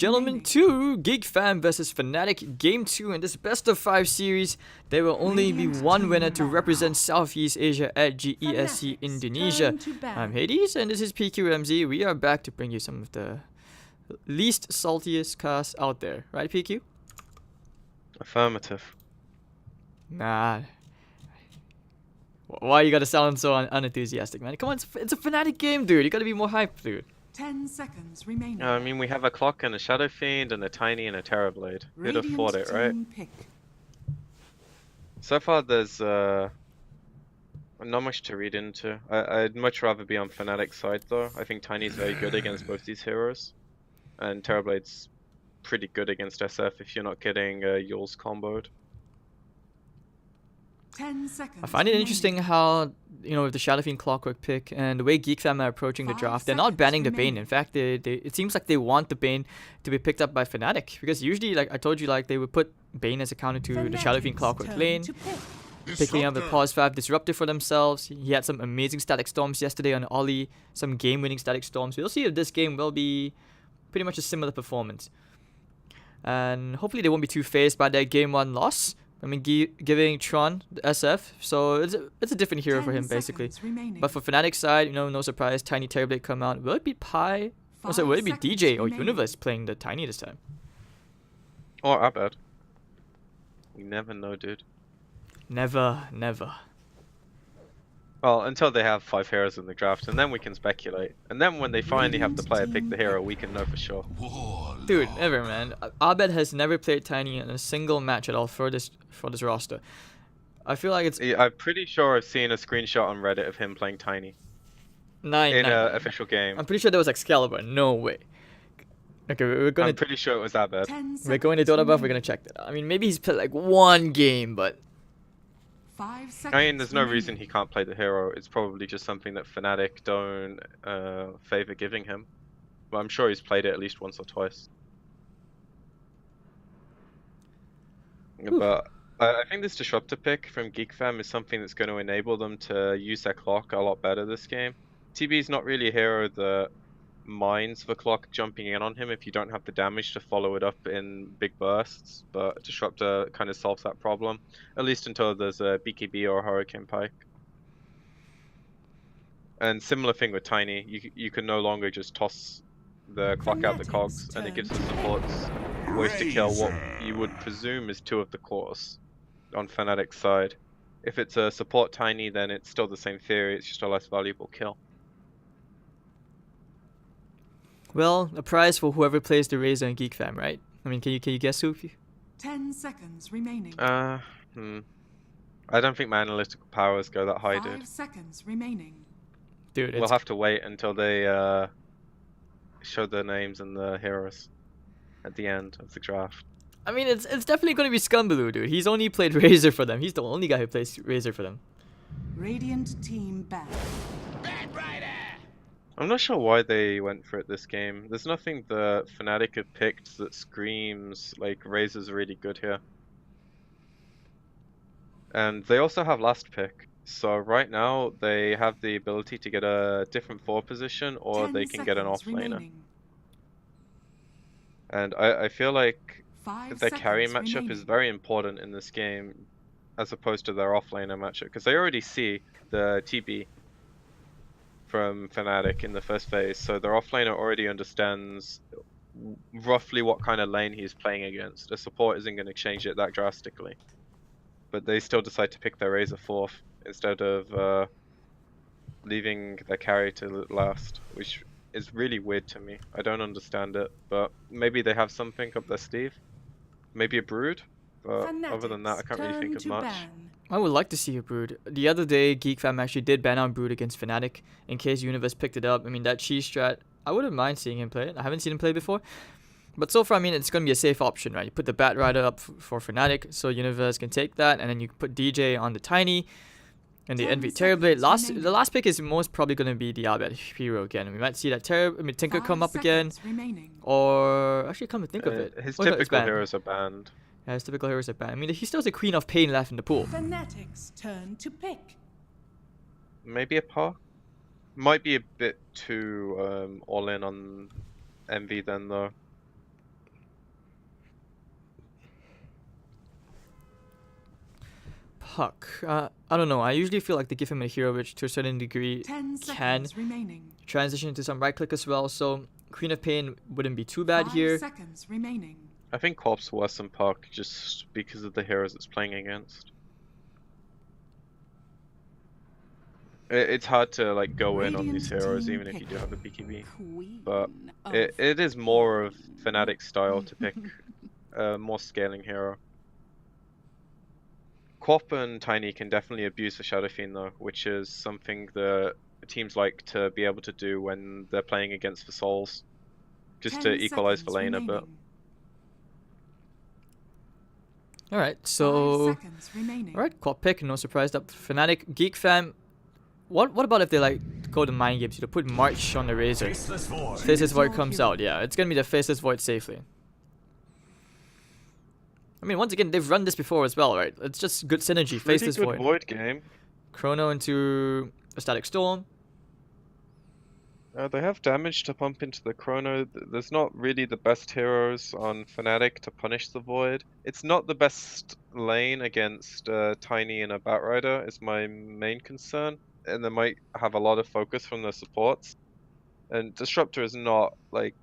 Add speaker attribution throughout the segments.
Speaker 1: gentlemen, to GeekFam versus Fnatic Game 2 in this best of 5 series. There will only be one winner to represent Southeast Asia at GESC Indonesia. I'm Hades and this is PQMZ. We are back to bring you some of the least saltiest casts out there. Right, PQ?
Speaker 2: Affirmative.
Speaker 1: Nah. Why you gotta sound so unenthusiastic, man? Come on, it's a Fnatic game, dude. You gotta be more hyped, dude.
Speaker 3: 10 seconds remaining.
Speaker 2: I mean, we have a Clock and a Shadow Fiend and a Tiny and a Terrorblade. Who'd have thought it, right? So far, there's not much to read into. I'd much rather be on Fnatic's side, though. I think Tiny's very good against both these heroes. And Terrorblade's pretty good against SF if you're not getting Yule's comboed.
Speaker 3: 10 seconds
Speaker 1: I find it interesting how, you know, with the Shadow Fiend Clockwork pick and the way GeekFam are approaching the draft, they're not banning the Bane. In fact, it seems like they want the Bane to be picked up by Fnatic. Because usually, like I told you, like they would put Bane as a counter to the Shadow Fiend Clockwork lane, picking up the Pause 5 Disruptor for themselves. He had some amazing Static Storms yesterday on Ollie, some game-winning Static Storms. We'll see if this game will be pretty much a similar performance. And hopefully they won't be too phased by their Game 1 loss. I mean, giving Tron the SF, so it's a different hero for him, basically. But for Fnatic's side, you know, no surprise, Tiny Terrorblade come out. Will it be Pi? Also, will it be DJ or Universe playing the Tiny this time?
Speaker 2: Or Abed. We never know, dude.
Speaker 1: Never.
Speaker 2: Well, until they have 5 heroes in the draft, and then we can speculate. And then when they finally have the player pick the hero, we can know for sure.
Speaker 1: Dude, never, man. Abed has never played Tiny in a single match at all for this roster. I feel like it's...
Speaker 2: I'm pretty sure I've seen a screenshot on Reddit of him playing Tiny. In an official game.
Speaker 1: I'm pretty sure that was Excalibur. No way. Okay, we're gonna...
Speaker 2: I'm pretty sure it was Abed.
Speaker 1: We're going to Dota Buff, we're gonna check that out. I mean, maybe he's played like one game, but...
Speaker 2: I mean, there's no reason he can't play the hero. It's probably just something that Fnatic don't favor giving him. But I'm sure he's played it at least once or twice. Ooh. But I think this Disruptor pick from GeekFam is something that's going to enable them to use their Clock a lot better this game. TB's not really a hero that minds the Clock jumping in on him if you don't have the damage to follow it up in big bursts, but Disruptor kind of solves that problem, at least until there's a BKB or a Hurricane Pike. And similar thing with Tiny, you can no longer just toss the Clock out the cogs, and it gives the supports ways to kill what you would presume is 2 of the cores on Fnatic's side. If it's a support Tiny, then it's still the same theory, it's just a less valuable kill.
Speaker 1: Well, a prize for whoever plays the Razor in GeekFam, right? I mean, can you guess who?
Speaker 3: 10 seconds remaining.
Speaker 2: I don't think my analytical powers go that high, dude.
Speaker 3: 5 seconds remaining.
Speaker 1: Dude,
Speaker 2: we'll have to wait until they show the names and the heroes at the end of the draft.
Speaker 1: I mean, it's definitely going to be Scumbaloo, dude. He's only played Razor for them. He's the only guy who plays Razor for them.
Speaker 3: Radiant team back.
Speaker 2: I'm not sure why they went for it this game. There's nothing that Fnatic have picked that screams like Razor's really good here. And they also have last pick. So right now they have the ability to get a different 4 position or they can get an offlaner. And I feel like their carry matchup is very important in this game as opposed to their offlaner matchup. Because they already see the TB from Fnatic in the first phase, so their offlaner already understands roughly what kind of lane he's playing against. A support isn't going to change it that drastically. But they still decide to pick their Razor 4th instead of leaving their carry to last, which is really weird to me. I don't understand it, but maybe they have something up their sleeve. Maybe a Brood, but other than that I can't really think of much.
Speaker 1: I would like to see a Brood. The other day, GeekFam actually did ban out Brood against Fnatic in case Universe picked it up. I mean, that cheese strat, I wouldn't mind seeing him play it. I haven't seen him play before. But so far, I mean, it's going to be a safe option, right? You put the Bat Rider up for Fnatic, so Universe can take that, and then you put DJ on the Tiny, and the Envy Terrorblade. The last pick is most probably going to be the Abed hero again. We might see that Tinker come up again, or actually come to think of it.
Speaker 2: His typical heroes are banned.
Speaker 1: Yeah, his typical heroes are banned. I mean, he still has a Queen of Pain left in the pool.
Speaker 3: Fnatic's turn to pick.
Speaker 2: Maybe a par. Might be a bit too all in on Envy then though.
Speaker 1: Huck. I don't know. I usually feel like they give him a hero which to a certain degree
Speaker 3: 10
Speaker 1: can
Speaker 3: seconds remaining.
Speaker 1: transition into some right click as well. So Queen of Pain wouldn't be too bad
Speaker 3: 5
Speaker 1: here.
Speaker 3: seconds remaining.
Speaker 2: I think Corp's worse than Puck just because of the heroes it's playing against. It's hard to like go in on these heroes even if you do have a BKB, but it is more of Fnatic style to pick a more scaling hero. Quap and Tiny can definitely abuse the Shadow Fiend though, which is something that teams like to be able to do when they're playing against the Souls, just to equalize the lane a bit.
Speaker 1: Alright, so
Speaker 3: remaining.
Speaker 1: alright, Quap pick, no surprise up Fnatic. GeekFam. What about if they like go to mind games? You know, put March on the Razor. Faceless Void comes out, yeah. It's gonna be the Faceless Void safely. I mean, once again, they've run this before as well, right? It's just good synergy. Faceless
Speaker 2: Pretty good
Speaker 1: Void.
Speaker 2: Void game.
Speaker 1: Chrono into a Static Storm.
Speaker 2: They have damage to pump into the Chrono. There's not really the best heroes on Fnatic to punish the Void. It's not the best lane against Tiny and a Batrider is my main concern. And they might have a lot of focus from the supports. And Disruptor is not like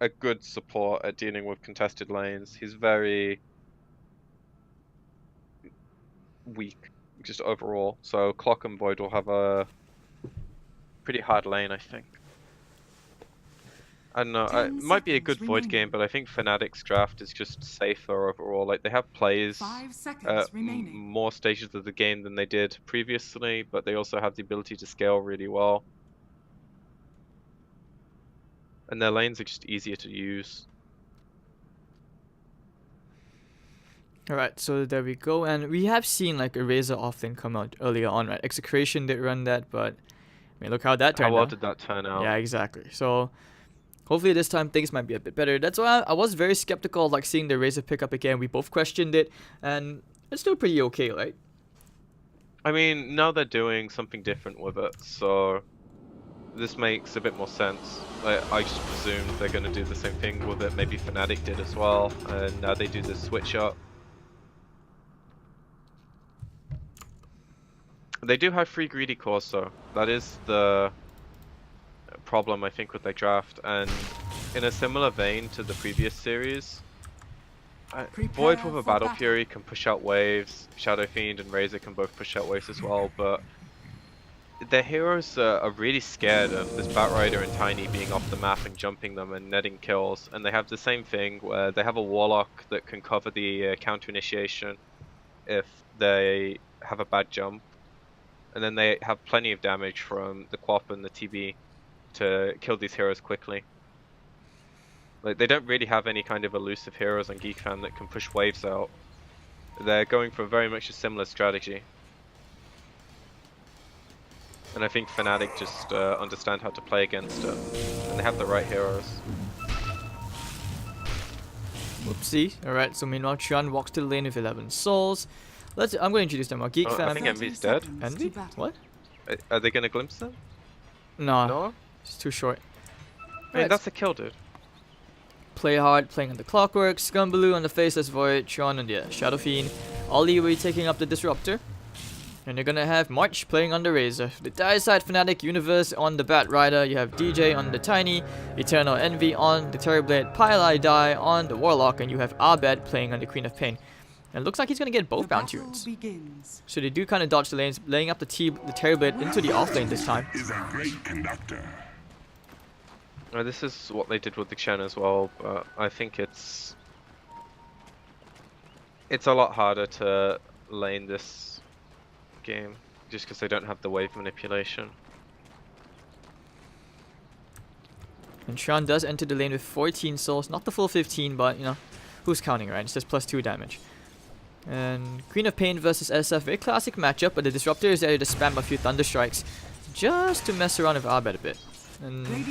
Speaker 2: a good support at dealing with contested lanes. He's very weak, just overall. So Clock and Void will have a pretty hard lane, I think. I don't know, it might be a good Void game, but I think Fnatic's draft is just safer overall. Like, they have plays at more stages of the game than they did previously, but they also have the ability to scale really well. And their lanes are just easier to use.
Speaker 1: Alright, so there we go. And we have seen like a Razor offlane come out earlier on, right? Execration did run that, but I mean, look how that turned out.
Speaker 2: How well did that turn out?
Speaker 1: Yeah, exactly. So hopefully this time things might be a bit better. That's why I was very skeptical of like seeing the Razor pick up again. We both questioned it, and it's still pretty okay, right?
Speaker 2: I mean, now they're doing something different with it, so this makes a bit more sense. I just presumed they're going to do the same thing with it. Maybe Fnatic did as well, and now they do the switch up. They do have free greedy cores though. That is the problem I think with their draft, and in a similar vein to the previous series, Void with a Battle Fury can push out waves, Shadow Fiend and Razor can both push out waves as well, but their heroes are really scared of this Batrider and Tiny being off the map and jumping them and netting kills, and they have the same thing where they have a Warlock that can cover the counter initiation if they have a bad jump, and then they have plenty of damage from the Quap and the TB to kill these heroes quickly. Like, they don't really have any kind of elusive heroes on GeekFam that can push waves out. They're going for very much a similar strategy. And I think Fnatic just understand how to play against it, and they have the right heroes.
Speaker 1: Whoopsie. Alright, so meanwhile Chuan walks to the lane with 11 souls. I'm going to introduce them. GeekFam.
Speaker 2: I think Envy's dead.
Speaker 1: Envy? What?
Speaker 2: Are they going to glimpse them?
Speaker 1: No.
Speaker 2: No?
Speaker 1: It's too short.
Speaker 2: I mean, that's a kill, dude.
Speaker 1: Play hard, playing on the Clockwork, Scumbaloo on the Faceless Void, Chuan on the Shadow Fiend, Ollie will be taking up the Disruptor. And you're gonna have March playing on the Razor. The Diaside Fnatic Universe on the Batrider, you have DJ on the Tiny, Eternal Envy on the Terrorblade, Pylai Die on the Warlock, and you have Abed playing on the Queen of Pain. And it looks like he's gonna get both bounty runes. So they do kind of dodge the lanes, laying up the Terrorblade into the offlane this time.
Speaker 4: Is a great conductor.
Speaker 2: This is what they did with the Shen as well, but I think it's a lot harder to lane this game just because they don't have the wave manipulation.
Speaker 1: And Chuan does enter the lane with 14 souls, not the full 15, but you know, who's counting, right? It's just +2 damage. And Queen of Pain versus SF, very classic matchup, but the Disruptor is there to spam a few Thunder Strikes just to mess around with Abed a bit. And I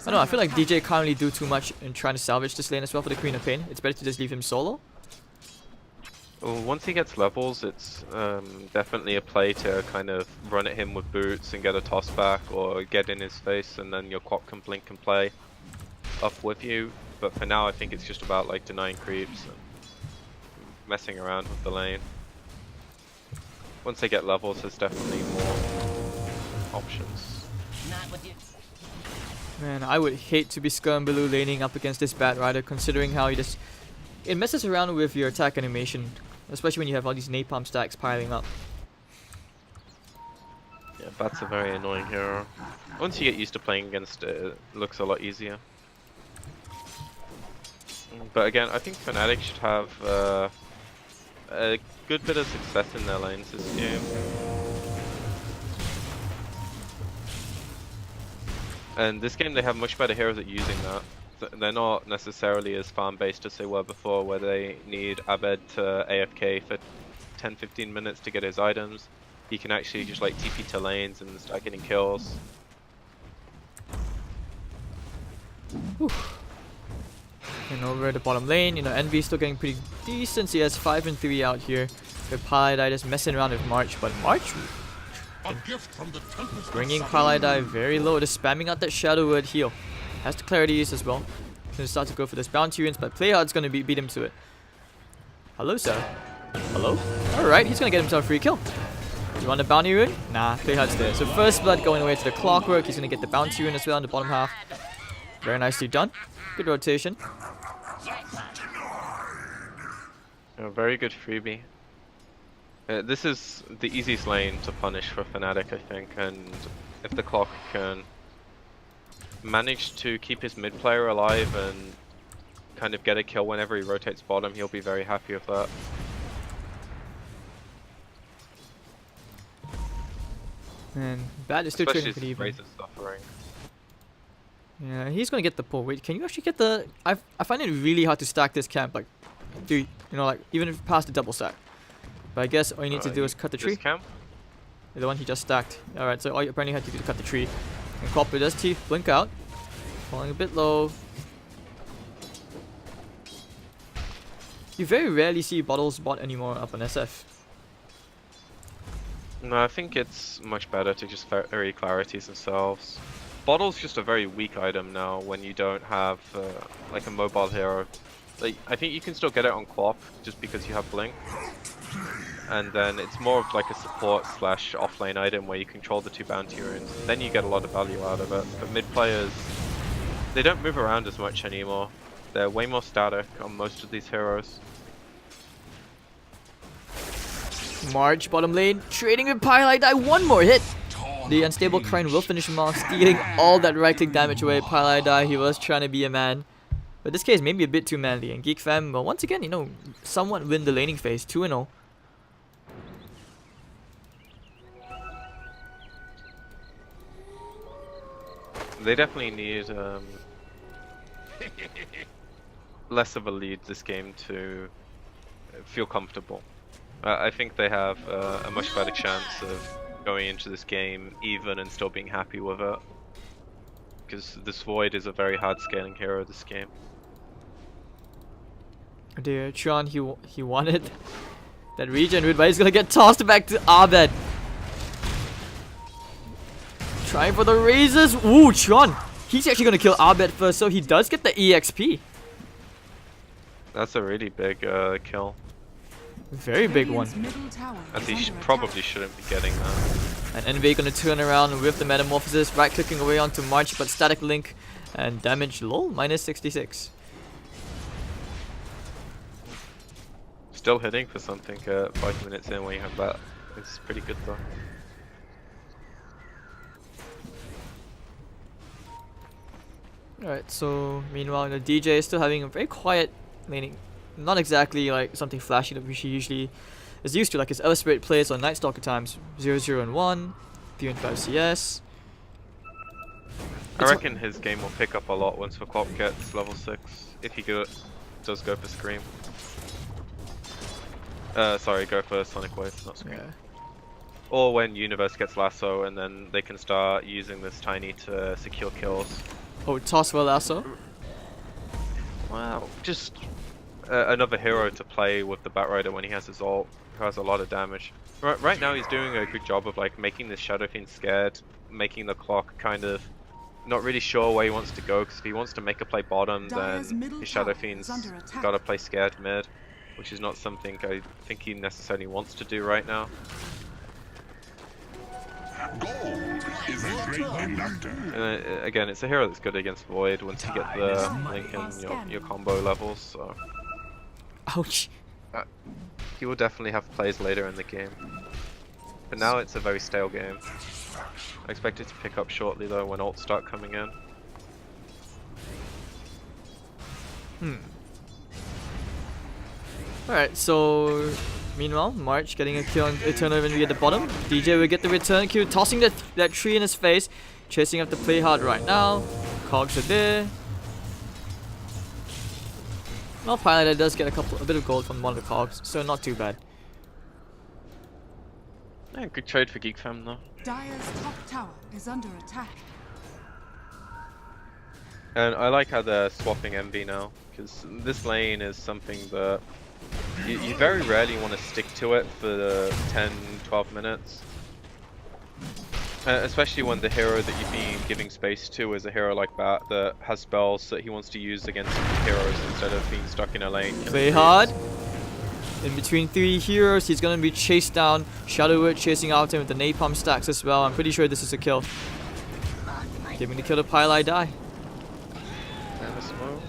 Speaker 1: don't know, I feel like DJ can't really do too much in trying to salvage this lane as well for the Queen of Pain. It's better to just leave him solo.
Speaker 2: Well, once he gets levels, it's definitely a play to kind of run at him with boots and get a toss back, or get in his face, and then your Quap can blink and play up with you. But for now, I think it's just about like denying creeps and messing around with the lane. once they get levels, there's definitely more options.
Speaker 1: Man, I would hate to be Skirmblue laning up against this Bat Rider, considering how it messes around with your attack animation, especially when you have all these napalm stacks piling up.
Speaker 2: Yeah, Bat's a very annoying hero. Once you get used to playing against it, it looks a lot easier. But again, I think Fnatic should have a good bit of success in their lanes this game. And this game they have much better heroes at using that. They're not necessarily as farm-based as they were before, where they need Abed to AFK for 10-15 minutes to get his items. He can actually just like TP to lanes and start getting kills.
Speaker 1: Whew. And over at the bottom lane, you know, Envy's still getting pretty decent. He has 5 and 3 out here. With Paladai just messing around with March, but March bringing Paladai very low, just spamming out that Shadowwood heal. Has the clarities as well. Gonna start to go for this bounty runes, but Playhard's gonna beat him to it. Hello, sir. Hello? Alright, he's gonna get himself a free kill. You want the bounty rune? Nah, Playhard's there. So first blood going away to the clockwork. He's gonna get the bounty rune as well in the bottom half. Very nicely done. Good rotation.
Speaker 2: A very good freebie. This is the easiest lane to punish for Fnatic, I think, and if the clock can manage to keep his mid player alive and kind of get a kill whenever he rotates bottom, he'll be very happy with that.
Speaker 1: And Bat is still trading pretty even.
Speaker 2: Razor's suffering.
Speaker 1: Yeah, he's gonna get the pull. Wait, can you actually get the... I find it really hard to stack this camp, like, dude, you know, like, even if past the double stack. But I guess all you need to do is cut the tree.
Speaker 2: This camp?
Speaker 1: The one he just stacked. Alright, so all you apparently had to do is cut the tree. And Copper does teeth blink out. Falling a bit low. You very rarely see Bottles bot anymore up on SF.
Speaker 2: No, I think it's much better to just vary clarities themselves. Bottle's just a very weak item now when you don't have like a mobile hero. Like, I think you can still get it on Quap just because you have Blink. And then it's more of like a support / offlane item where you control the 2 bounty runes. Then you get a lot of value out of it. But mid players, they don't move around as much anymore. They're way more static on most of these heroes.
Speaker 1: March bottom lane, trading with Paladai, one more hit. The unstable Crane will finish him off, stealing all that right click damage away. Paladai, he was trying to be a man. But this case maybe a bit too manly. And GeekFam, well, once again, you know, somewhat win the laning phase, 2-0.
Speaker 2: They definitely need less of a lead this game to feel comfortable. I think they have a much better chance of going into this game even and still being happy with it. Because this Void is a very hard scaling hero this game.
Speaker 1: Oh dear, Tron, he wanted that regen route, but he's gonna get tossed back to Abed. Trying for the razors. Ooh, Tron! He's actually gonna kill Abed first, so he does get the EXP.
Speaker 2: That's a really big kill.
Speaker 1: Very big one.
Speaker 2: As he probably shouldn't be getting that.
Speaker 1: And Envy gonna turn around with the Metamorphosis, right clicking away onto March, but static link and damage lol, minus 66.
Speaker 2: Still hitting for something 5 minutes in when you have that. It's pretty good though.
Speaker 1: Alright, so meanwhile, the DJ is still having a very quiet laning. Not exactly like something flashy that she usually is used to, like his Elsprit plays on Night Stalker times 0-0 and 1, 3 and 5 CS.
Speaker 2: I reckon his game will pick up a lot once Fakop gets level 6, if he does go for Scream. Sorry, go for Sonic Wave, not Scream.
Speaker 1: Yeah.
Speaker 2: Or when Universe gets Lasso and then they can start using this Tiny to secure kills.
Speaker 1: Oh, toss for Lasso?
Speaker 2: Wow, just another hero to play with the Batrider when he has his ult, who has a lot of damage. Right now he's doing a good job of like making this Shadow Fiend scared, making the clock kind of not really sure where he wants to go, because if he wants to make a play bottom, then his Shadow Fiend's gotta play scared mid, which is not something I think he necessarily wants to do right now. And again, it's a hero that's good against Void once you get the link in your combo levels. So
Speaker 1: Ouch.
Speaker 2: he will definitely have plays later in the game. But now it's a very stale game. I expect it to pick up shortly though when ults start coming in.
Speaker 1: Alright, so meanwhile, March getting a kill on Eternal Envy at the bottom. DJ will get the return kill, tossing that tree in his face, chasing up the play hard right now. Cogs are there. Well, Pilot does get a bit of gold from one of the cogs, so not too bad.
Speaker 2: Yeah, good trade for GeekFam though.
Speaker 3: Dire's top tower is under attack.
Speaker 2: And I like how they're swapping Envy now, because this lane is something that you very rarely want to stick to it for the 10-12 minutes. Especially when the hero that you've been giving space to is a hero like that has spells that he wants to use against heroes instead of being stuck in a lane.
Speaker 1: Play hard. In between 3 heroes, he's gonna be chased down. Shadowwood chasing after him with the napalm stacks as well. I'm pretty sure this is a kill. Giving the kill to Pile Die.
Speaker 2: And a smoke.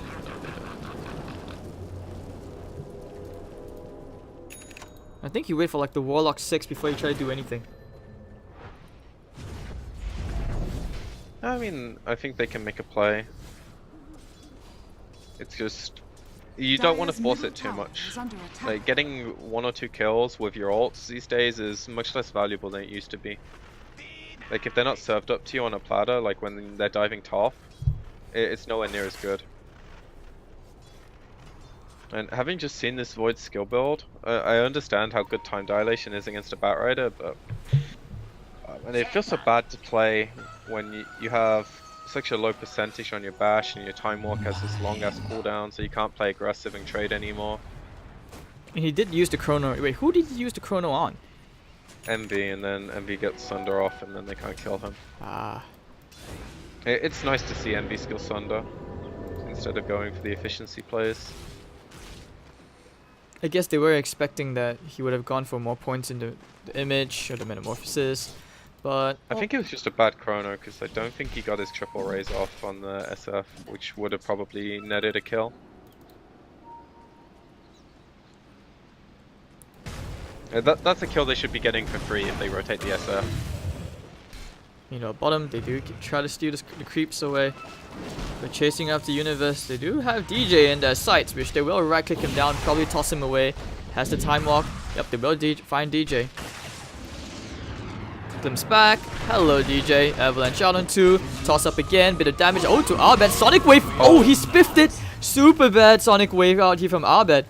Speaker 1: I think he wait for like the Warlock 6 before he try to do anything.
Speaker 2: I mean, I think they can make a play. It's just you don't want to force it too much. Like getting 1 or 2 kills with your ults these days is much less valuable than it used to be. Like if they're not served up to you on a platter, like when they're diving top, it's nowhere near as good. And having just seen this Void skill build, I understand how good time dilation is against a Batrider, but and it feels so bad to play when you have such a low percentage on your bash and your time walk has this long ass cooldown, so you can't play aggressive and trade anymore.
Speaker 1: And he did use the chrono. Wait, who did he use the chrono on?
Speaker 2: Envy, and then Envy gets Sunder off and then they can't kill him.
Speaker 1: Ah.
Speaker 2: It's nice to see Envy skill Sunder instead of going for the efficiency plays.
Speaker 1: I guess they were expecting that he would have gone for more points in the image or the metamorphosis, but
Speaker 2: I think it was just a bad chrono because I don't think he got his triple raise off on the SF, which would have probably netted a kill. That's a kill they should be getting for free if they rotate the SF.
Speaker 1: You know, bottom, they do try to steal the creeps away. But chasing after Universe, they do have DJ in their sights, which they will right click him down, probably toss him away. Has the time walk. Yep, they will find DJ. Glimpse back. Hello, DJ. Avalanche out on 2. Toss up again. Bit of damage. Oh, to Arbed. Sonic Wave. Oh, he spiffed it. Super bad Sonic Wave out here from Arbed.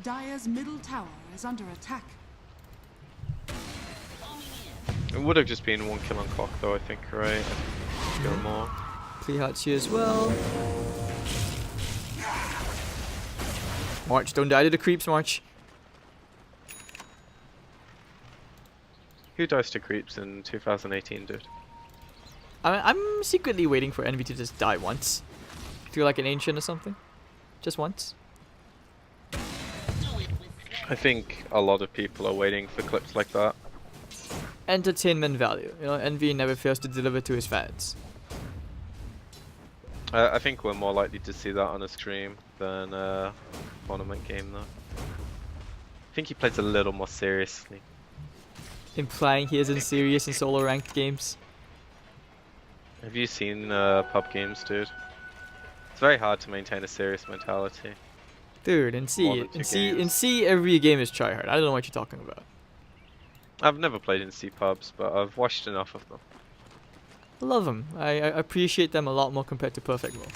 Speaker 3: Dire's middle tower is under attack.
Speaker 2: It would have just been 1 kill on Cock though, I think, right? Go more.
Speaker 1: Play hearts here as well. March, don't die to the creeps, March.
Speaker 2: Who dies to creeps in 2018, dude?
Speaker 1: I'm secretly waiting for Envy to just die once. Feel like an ancient or something. Just once.
Speaker 2: I think a lot of people are waiting for clips like that.
Speaker 1: Entertainment value. You know, Envy never fails to deliver to his fans.
Speaker 2: I think we're more likely to see that on a stream than a tournament game though. I think he plays a little more seriously.
Speaker 1: Implying he isn't serious in solo ranked games.
Speaker 2: Have you seen pub games, dude? It's very hard to maintain a serious mentality.
Speaker 1: Dude, in C every game is tryhard. I don't know what you're talking about.
Speaker 2: I've never played in C pubs, but I've watched enough of them.
Speaker 1: I love them. I appreciate them a lot more compared to Perfect World.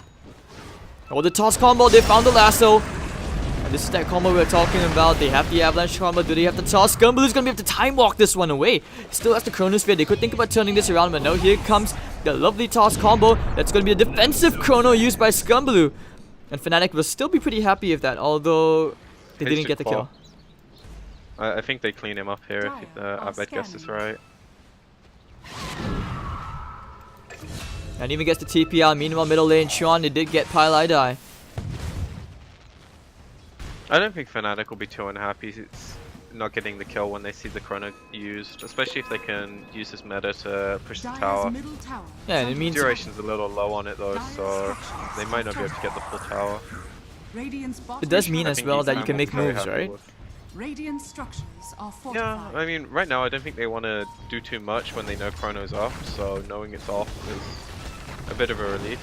Speaker 1: Oh, the toss combo, they found the lasso. And this is that combo we were talking about. They have the avalanche combo. Do they have the toss? Scumbaloo's gonna be able to time walk this one away. Still has the chronosphere. They could think about turning this around, but no, here comes the lovely toss combo. That's gonna be a defensive chrono used by Scumbaloo. And Fnatic will still be pretty happy with that, although they didn't get the kill.
Speaker 2: I think they clean him up here if I bet guess is right.
Speaker 1: And even gets the TP out. Meanwhile, middle lane, Sean, they did get Pile Die.
Speaker 2: I don't think Fnatic will be too unhappy. not getting the kill when they see the chrono used, especially if they can use this meta to push the tower.
Speaker 1: Yeah, and it means
Speaker 2: Duration's a little low on it though, so they might not be able to get the full tower.
Speaker 1: it does mean
Speaker 2: I
Speaker 1: as
Speaker 2: think
Speaker 1: well that
Speaker 2: GeekFam
Speaker 1: you can
Speaker 2: will
Speaker 1: make
Speaker 2: be very
Speaker 1: moves,
Speaker 2: happy
Speaker 1: right?
Speaker 2: with.
Speaker 3: Radiant structures are
Speaker 2: Yeah,
Speaker 3: fortified.
Speaker 2: I mean, right now I don't think they want to do too much when they know chrono's off, so knowing it's off is a bit of a relief.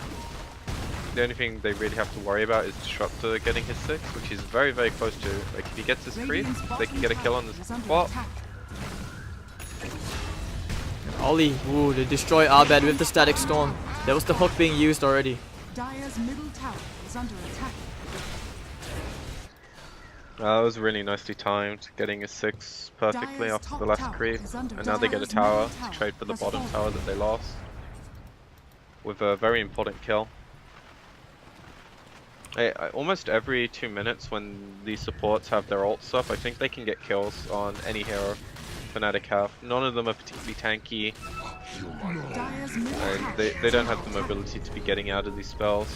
Speaker 2: The only thing they really have to worry about is Disruptor getting his 6, which is very, very close to. Like, if he gets his creep, they can get a kill on the spot.
Speaker 1: Ollie, ooh, they destroy Abed with the Static Storm. That was the hook being used already.
Speaker 3: Dire's middle tower is under attack.
Speaker 2: That was really nicely timed, getting his 6 perfectly after the last creep. And now they get a tower to trade for the bottom tower that they lost. With a very important kill. Almost every 2 minutes when these supports have their ults up, I think they can get kills on any hero Fnatic have. None of them are particularly tanky, and they don't have the mobility to be getting out of these spells.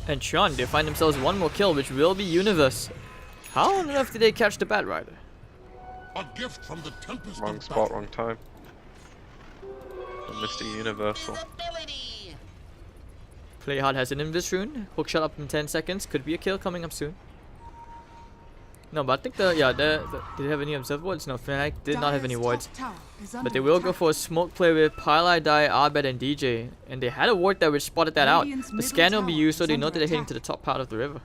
Speaker 1: And Sean, they find themselves one more kill, which will be Universe. How on earth did they catch the Bat Rider?
Speaker 4: A gift from the tempest
Speaker 2: Wrong
Speaker 4: of
Speaker 2: spot,
Speaker 4: battle.
Speaker 2: wrong time. Mr. Universal.
Speaker 1: Playhard has an Invis rune. Hook shot up in 10 seconds. Could be a kill coming up soon. No, but I think did they have any observer wards? No, Fnatic did not have any wards. But they will go for a smoke play with Pylai, Dai, Abed, and DJ. And they had a ward there which spotted that out. The scan will be used so they know that they're heading to the top part of the river.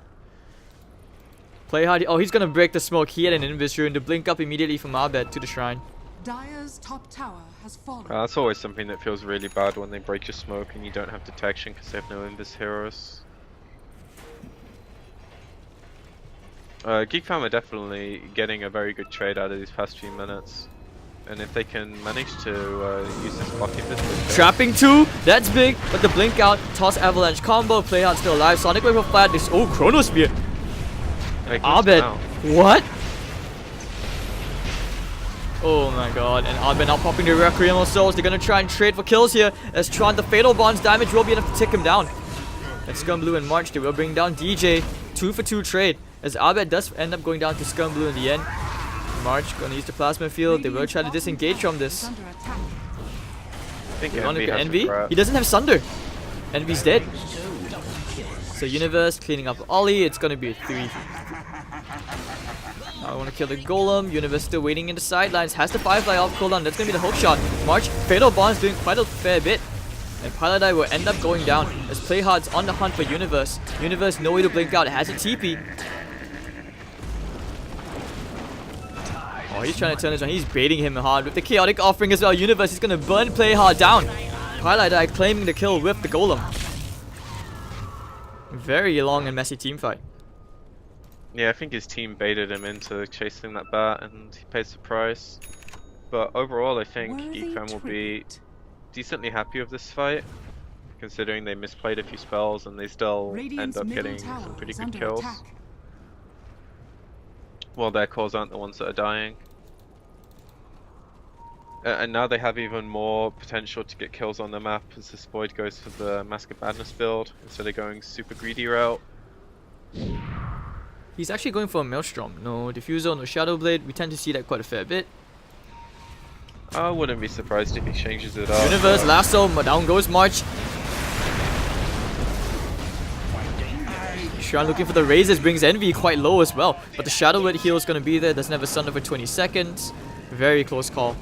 Speaker 1: Playhard, oh, he's gonna break the smoke. He had an Invis rune to blink up immediately from Abed to the shrine.
Speaker 3: Dire's top tower has fallen.
Speaker 2: That's always something that feels really bad when they break your smoke and you don't have detection because they have no Invis heroes. GeekFam are definitely getting a very good trade out of these past few minutes. And if they can manage to use this block Invis...
Speaker 1: Trapping 2, that's big, but the blink out, toss avalanche combo, Playhard still alive, Sonic Wave of Fire, this, oh, Chrono Spear! Abed, what? Oh my god, and Abed now popping the Requiem of Souls. They're gonna try and trade for kills here as Tron, the Fatal Bond's damage will be enough to take him down. And Scumblue and March, they will bring down DJ. 2 for 2 trade as Abed does end up going down to Scumblue in the end. March gonna use the Plasma Field. They will try to disengage from this.
Speaker 2: I think
Speaker 1: Envy,
Speaker 2: Envy has
Speaker 1: he doesn't have Sunder. Envy's dead. So Universe cleaning up Ollie. It's gonna be a 3. Now I want to kill the Golem. Universe still waiting in the sidelines. Has the Firefly off cooldown. That's gonna be the hook shot. March, Fatal Bond's doing quite a fair bit. And Paladai will end up going down as Playhard's on the hunt for Universe. Universe no way to blink out. It has a TP. Oh, he's trying to turn this on. He's baiting him hard with the Chaotic Offering as well. Universe is going to burn Playhard down. Paladai claiming the kill with the Golem. Very long and messy team fight.
Speaker 2: Yeah, I think his team baited him into chasing that bat and he pays the price. But overall, I think GeekFam will be decently happy with this fight, considering they misplayed a few spells and they still end up getting some pretty good kills. Well, their cores aren't the ones that are dying. And now they have even more potential to get kills on the map as this Void goes for the Mask of Madness build instead of going super greedy route.
Speaker 1: He's actually going for a Maelstrom. No Diffusal, no Shadow Blade. We tend to see that quite a fair bit.
Speaker 2: I wouldn't be surprised if he changes it up.
Speaker 1: Universe, Lasso, down goes March. Shrine looking for the raises, brings Envy quite low as well. But the Shadow Blade heal is going to be there. Doesn't have a Sunder for 20 seconds. Very close call.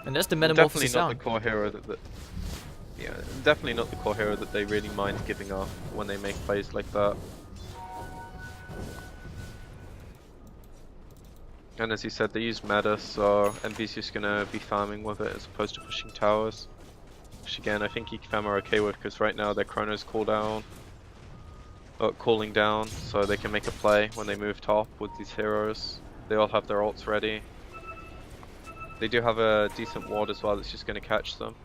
Speaker 1: And that's the Metamorphosis
Speaker 2: definitely not
Speaker 1: down.
Speaker 2: the core hero yeah, definitely not the core hero that they really mind giving up when they make plays like that. And as you said, they use meta, so Envy's just gonna be farming with it as opposed to pushing towers. Which again, I think GeekFam are okay with, because right now their Chrono's cooling down, so they can make a play when they move top with these heroes. They all have their ults ready. They do have a decent ward as well that's just gonna catch them.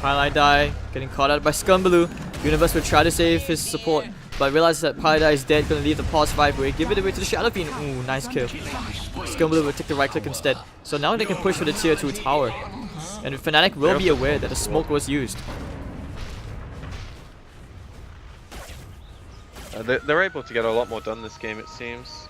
Speaker 1: Highlight die, getting caught out by Scumbaloo. Universe will try to save his support. but realizes that Paladai is dead, gonna leave the pause 5 away, give it away to the Shadow Fiend. Ooh, nice kill. Scumblue will take the right click instead. So now they can push for the tier 2 tower. And Fnatic will be aware that the smoke was used.
Speaker 2: They're able to get a lot more done this game, it seems.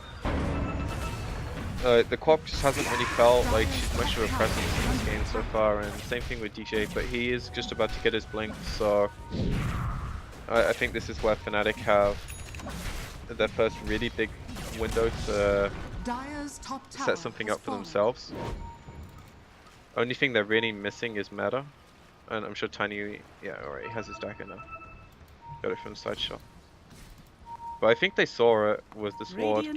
Speaker 2: The Quap just hasn't really felt like she's much of a presence in this game so far, and same thing with DJ, but he is just about to get his blink, so I think this is where Fnatic have their first really big window to set something up for themselves. Only thing they're really missing is meta, and I'm sure Tiny, yeah, alright, he has his dagger now. Got it from the side shot. But I think they saw it with the sword,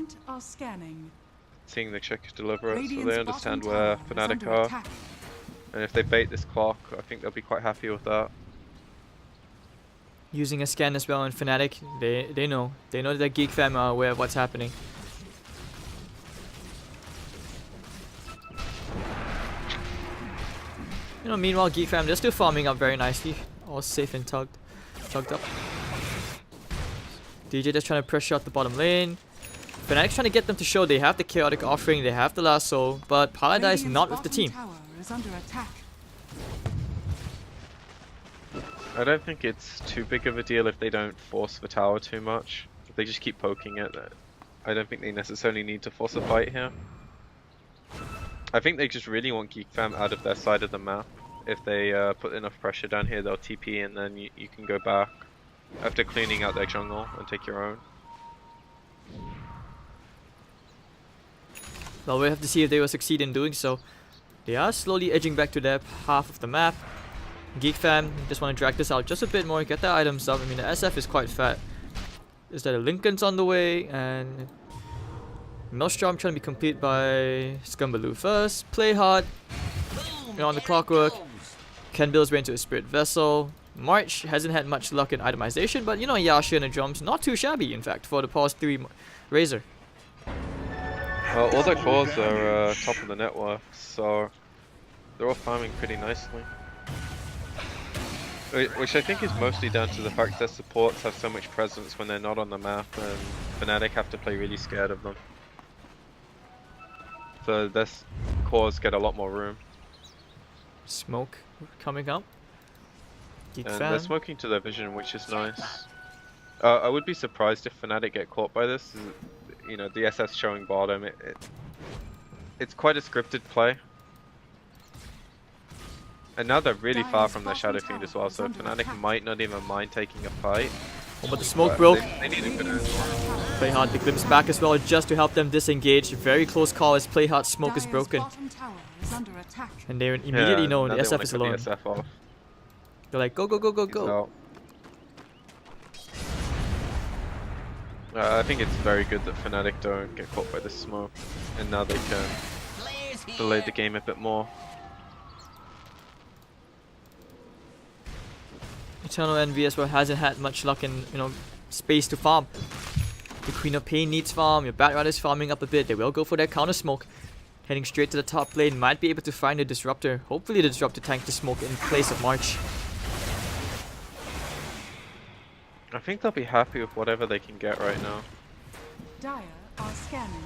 Speaker 2: seeing the chick deliver it, so they understand where Fnatic are. And if they bait this clock, I think they'll be quite happy with that.
Speaker 1: Using a scan as well in Fnatic, they know that GeekFam are aware of what's happening. You know, meanwhile GeekFam, they're still farming up very nicely, all safe and tugged up. DJ just trying to pressure out the bottom lane. Fnatic's trying to get them to show they have the chaotic offering, they have the last soul, but Paladai is not with the team.
Speaker 2: I don't think it's too big of a deal if they don't force the tower too much. If they just keep poking it, I don't think they necessarily need to force a fight here. I think they just really want GeekFam out of their side of the map. If they put enough pressure down here, they'll TP and then you can go back after cleaning out their jungle and take your own.
Speaker 1: Well, we'll have to see if they will succeed in doing so. They are slowly edging back to their half of the map. GeekFam just want to drag this out just a bit more, get the items up. I mean, the SF is quite fat. Is that a Lincoln's on the way, and Maelstrom trying to be complete by Scumbaloo first. Play hard. On the clockwork. Ken builds way into a Spirit Vessel. March hasn't had much luck in itemization, but you know, Yasha and the drums, not too shabby in fact for the pause 3 Razor.
Speaker 2: All their cores are top of the network, so they're all farming pretty nicely. Which I think is mostly down to the fact that supports have so much presence when they're not on the map, and Fnatic have to play really scared of them. So their cores get a lot more room.
Speaker 1: Smoke coming up.
Speaker 2: And they're smoking to their vision, which is nice. I would be surprised if Fnatic get caught by this. You know, the SS showing bottom, it's quite a scripted play. And now they're really far from their Shadow Fiend as well, so Fnatic might not even mind taking a fight.
Speaker 1: Oh, but the smoke broke.
Speaker 2: They need a good answer.
Speaker 1: Playhard, the glimpse back as well just to help them disengage. Very close call as Playhard smoke is broken. And they immediately know the SF is alone. They're like, go, go, go, go, go.
Speaker 2: I think it's very good that Fnatic don't get caught by the smoke, and now they can delay the game a bit more.
Speaker 1: Eternal Envy as well hasn't had much luck in, you know, space to farm. The Queen of Pain needs farm, your Bat Rider is farming up a bit, they will go for their counter smoke. Heading straight to the top lane, might be able to find a Disruptor. Hopefully the Disruptor tank the smoke in place of March.
Speaker 2: I think they'll be happy with whatever they can get right now.
Speaker 3: Dire are scanning.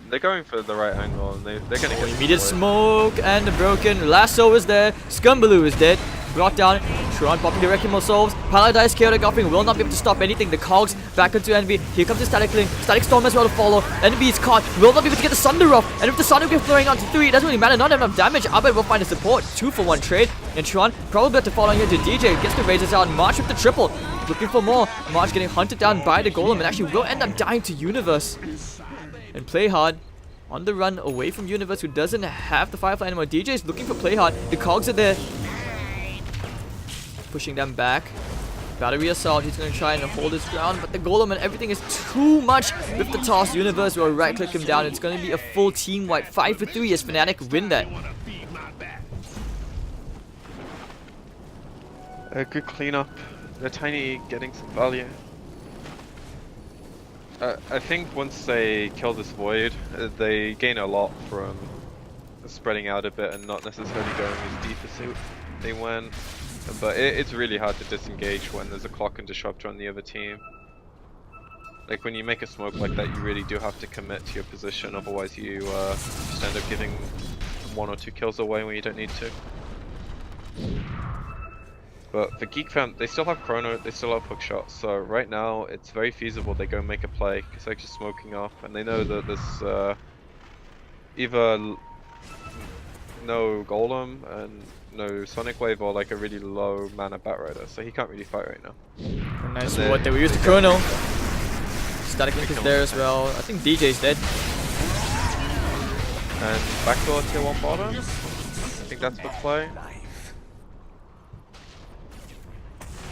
Speaker 2: They're going for the right angle, and they're going to get
Speaker 1: immediate smoke and the broken lasso is there. Scumbaloo is dead. Brought down. Tron popping the Wrecking Ball solves. Paladai's chaotic offering will not be able to stop anything. The cogs back into Envy. Here comes the Static Link. Static Storm as well to follow. Envy is caught. Will not be able to get the Sunder off. And if the Sonic Wave flowing on to 3, it doesn't really matter. Not enough damage. Abed will find a support. 2-for-1 trade. And Tron probably have to follow here to DJ. Gets the Razors out. March with the triple. Looking for more. March getting hunted down by the Golem and actually will end up dying to Universe. And Playhard on the run away from Universe, who doesn't have the Firefly anymore. DJ is looking for Playhard. The cogs are there. Pushing them back. Battery Assault, he's going to try and hold his ground, but the Golem and everything is too much with the toss. Universe will right click him down. It's going to be a full team wipe. 5-for-3 as Fnatic win that.
Speaker 2: A good cleanup. They're Tiny getting some value. I think once they kill this Void, they gain a lot from spreading out a bit and not necessarily going as deep as they went. But it's really hard to disengage when there's a clock and disruptor on the other team. Like when you make a smoke like that, you really do have to commit to your position, otherwise you just end up giving 1 or 2 kills away when you don't need to. But for GeekFam, they still have chrono, they still have hook shots, so right now it's very feasible they go make a play, because they're just smoking off, and they know that there's either no golem and no sonic wave or like a really low mana Batrider, so he can't really fight right now.
Speaker 1: And nice what they will use the chrono. Static Link is there as well. I think DJ's dead.
Speaker 2: And backdoor tier 1 bottom. I think that's the play.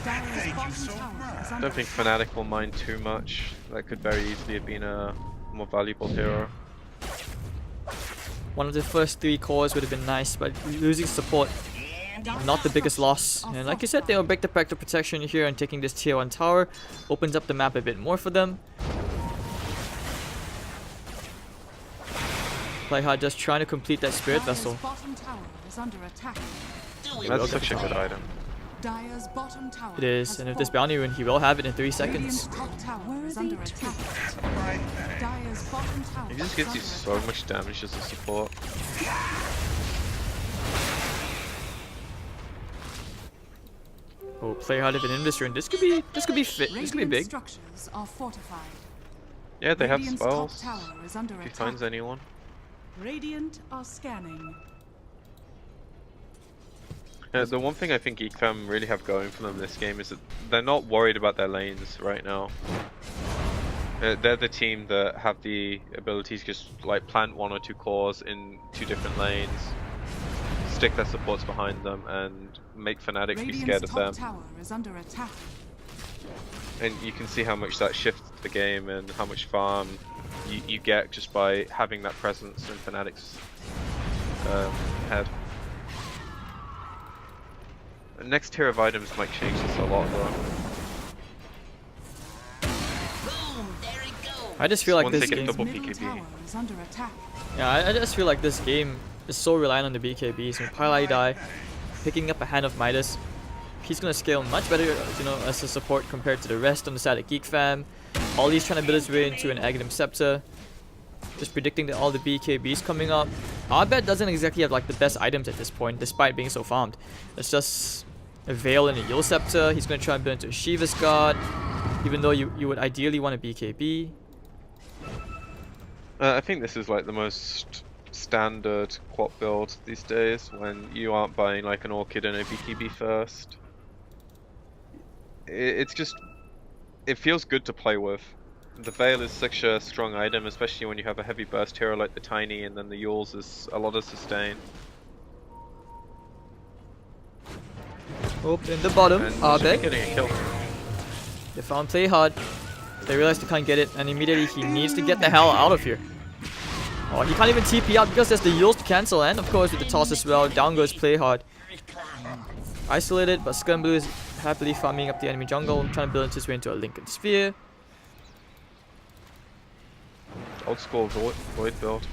Speaker 2: I don't think Fnatic will mind too much. That could very easily have been a more valuable hero.
Speaker 1: One of the first 3 cores would have been nice, but losing support, not the biggest loss. And like you said, they'll break the pact of protection here, and taking this tier 1 tower opens up the map a bit more for them. Playhard just trying to complete that Spirit Vessel.
Speaker 2: That's such a good item.
Speaker 1: It is, and if this bounty rune, he will have it in 3 seconds.
Speaker 2: He just gives you so much damage as a support.
Speaker 1: Oh, Playhard if in this rune. This could be fit. This could be big.
Speaker 2: Yeah, they have spells. If he finds anyone.
Speaker 3: Radiant are scanning.
Speaker 2: The one thing I think GeekFam really have going for them this game is that they're not worried about their lanes right now. They're the team that have the ability to just like plant 1 or 2 cores in 2 different lanes, stick their supports behind them, and make Fnatic be scared of them. And you can see how much that shifts the game and how much farm you get just by having that presence in Fnatic's head. The next tier of items might change this a lot though.
Speaker 1: I just feel like this game...
Speaker 2: double BKB.
Speaker 1: Yeah, I just feel like this game is so reliant on the BKBs. When Pylai die, picking up a Hand of Midas, he's gonna scale much better, you know, as a support compared to the rest on the side of GeekFam. All he's trying to build his way into an Aghanim Scepter. Just predicting that all the BKBs coming up. Abed doesn't exactly have like the best items at this point, despite being so farmed. It's just a Veil and a Yule Scepter. He's gonna try and build into a Shiva's God, even though you would ideally want a BKB.
Speaker 2: I think this is like the most standard quad build these days, when you aren't buying like an Orchid and a BKB first. It's just, it feels good to play with. The Veil is such a strong item, especially when you have a heavy burst hero like the Tiny, and then the Yules is a lot of sustain.
Speaker 1: Oh, in the bottom, Abed.
Speaker 2: Getting a kill.
Speaker 1: They found Playhard. They realize they can't get it, and immediately he needs to get the hell out of here. Oh, he can't even TP out because there's the Yules to cancel, and of course with the toss as well, down goes Playhard. Isolated, but Scumblue is happily farming up the enemy jungle, trying to build his way into a Lincoln Sphere.
Speaker 2: Old school Void build.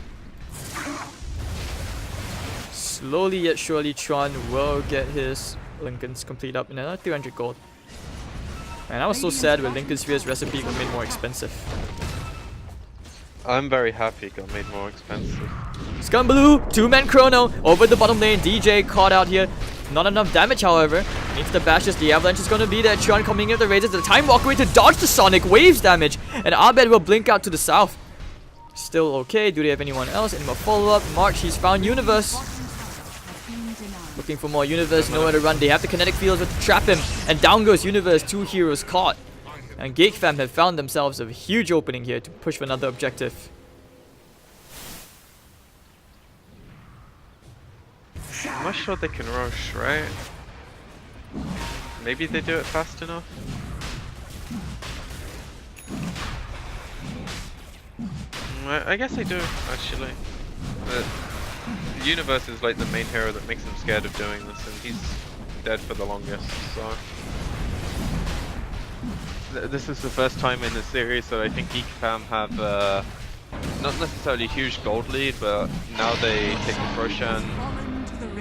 Speaker 1: Slowly yet surely, Tron will get his Lincolns complete up in another 300 gold. And I was so sad when Lincoln Sphere's recipe got made more expensive.
Speaker 2: I'm very happy it got made more expensive.
Speaker 1: Scumblue, 2-man chrono over the bottom lane. DJ caught out here. Not enough damage, however. Needs the bashes. The avalanche is going to be there. Tron coming in with the raises. The time walk away to dodge the sonic waves damage. And Abed will blink out to the south. Still okay. Do they have anyone else? Any more follow-up? March, he's found Universe. Looking for more Universe. Nowhere to run. They have the kinetic fields to trap him. And down goes Universe. 2 heroes caught. And GeekFam have found themselves a huge opening here to push for another objective.
Speaker 2: I'm not sure they can rush, right? Maybe they do it fast enough? I guess they do, actually. The Universe is like the main hero that makes them scared of doing this, and he's dead for the longest, so... This is the first time in the series that I think GeekFam have not necessarily a huge gold lead, but now they take the Roshan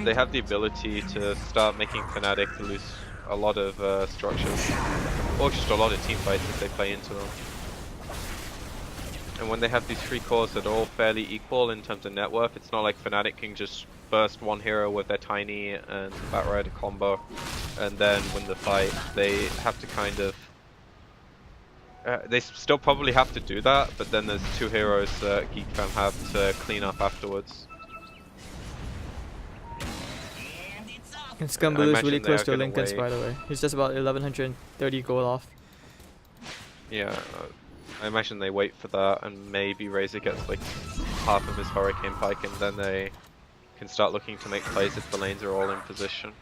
Speaker 2: they have the ability to start making Fnatic lose a lot of structures, or just a lot of team fights if they play into them. And when they have these 3 cores that are all fairly equal in terms of net worth, it's not like Fnatic can just burst one hero with their Tiny and Batrider combo and then win the fight. They have to kind of... they still probably have to do that, but then there's 2 heroes that GeekFam have to clean up afterwards.
Speaker 1: And Scumble is really close to Lincoln's, by the way. He's just about 1130 gold off.
Speaker 2: Yeah, I imagine they wait for that, and maybe Razor gets like half of his Hurricane Pike, and then they can start looking to make plays if the lanes are all in position.